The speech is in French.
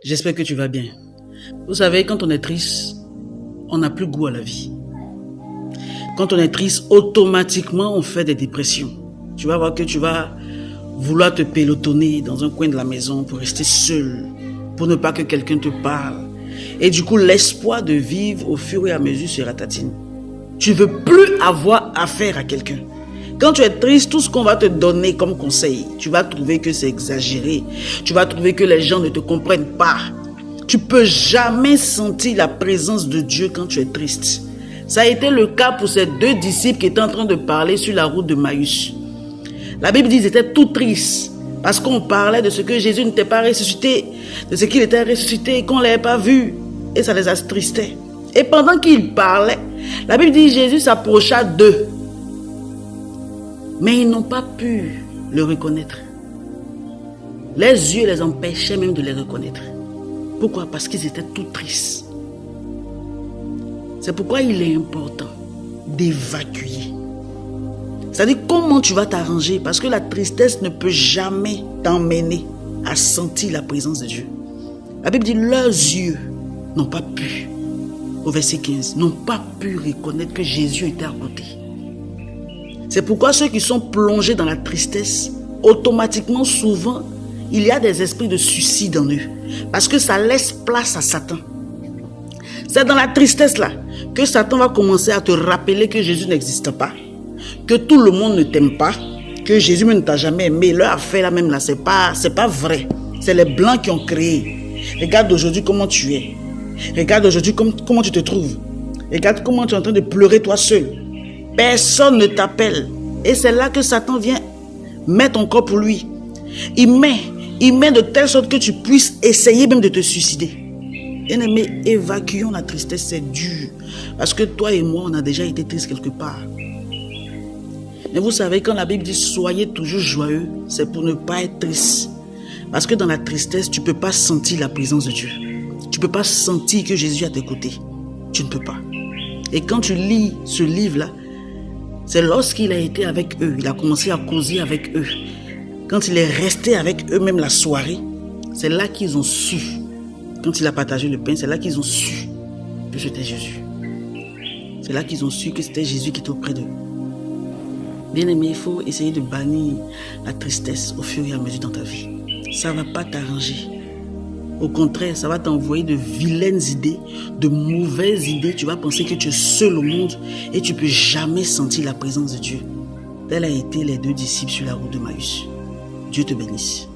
J'espère que tu vas bien. Vous savez, quand on est triste, on n'a plus goût à la vie. Quand on est triste, automatiquement, on fait des dépressions. Tu vas voir que tu vas vouloir te pelotonner dans un coin de la maison pour rester seul, pour ne pas que quelqu'un te parle. Et du coup, l'espoir de vivre au fur et à mesure se ratatine. Tu ne veux plus avoir affaire à quelqu'un. Quand tu es triste, tout ce qu'on va te donner comme conseil, tu vas trouver que c'est exagéré. Tu vas trouver que les gens ne te comprennent pas. Tu ne peux jamais sentir la présence de Dieu quand tu es triste. Ça a été le cas pour ces deux disciples qui étaient en train de parler sur la route de Maïs. La Bible dit qu'ils étaient tout tristes parce qu'on parlait de ce que Jésus n'était pas ressuscité, de ce qu'il était ressuscité et qu'on ne l'avait pas vu. Et ça les attristait. Et pendant qu'ils parlaient, la Bible dit que Jésus s'approcha d'eux. Mais ils n'ont pas pu le reconnaître. Les yeux les empêchaient même de les reconnaître. Pourquoi? Parce qu'ils étaient tout tristes. C'est pourquoi il est important d'évacuer. C'est-à-dire comment tu vas t'arranger, parce que la tristesse ne peut jamais t'emmener à sentir la présence de Dieu. La Bible dit leurs yeux n'ont pas pu, au verset 15, n'ont pas pu reconnaître que Jésus était à côté. C'est pourquoi ceux qui sont plongés dans la tristesse, automatiquement, souvent, il y a des esprits de suicide en eux. Parce que ça laisse place à Satan. C'est dans la tristesse là que Satan va commencer à te rappeler que Jésus n'existe pas, que tout le monde ne t'aime pas, que Jésus ne t'a jamais aimé. Leur affaire là même là, c'est pas vrai. C'est les blancs qui ont créé. Regarde aujourd'hui comment tu es. Regarde aujourd'hui comment tu te trouves. Regarde comment tu es en train de pleurer toi seul. Personne ne t'appelle. Et c'est là que Satan vient mettre ton corps pour lui. Il met de telle sorte que tu puisses essayer même de te suicider. Bien-aimés, évacuons la tristesse, c'est dur. Parce que toi et moi, on a déjà été tristes quelque part. Mais vous savez, quand la Bible dit soyez toujours joyeux, c'est pour ne pas être triste. Parce que dans la tristesse, tu ne peux pas sentir la présence de Dieu. Tu ne peux pas sentir que Jésus est à tes côtés. Tu ne peux pas. Et quand tu lis ce livre-là, c'est lorsqu'il a été avec eux, il a commencé à causer avec eux. Quand il est resté avec eux-mêmes la soirée, c'est là qu'ils ont su. Quand il a partagé le pain, c'est là qu'ils ont su que c'était Jésus. C'est là qu'ils ont su que c'était Jésus qui était auprès d'eux. Bien aimé, il faut essayer de bannir la tristesse au fur et à mesure dans ta vie. Ça ne va pas t'arranger. Au contraire, ça va t'envoyer de vilaines idées, de mauvaises idées. Tu vas penser que tu es seul au monde et tu ne peux jamais sentir la présence de Dieu. Tel a été les deux disciples sur la route de Maïs. Dieu te bénisse.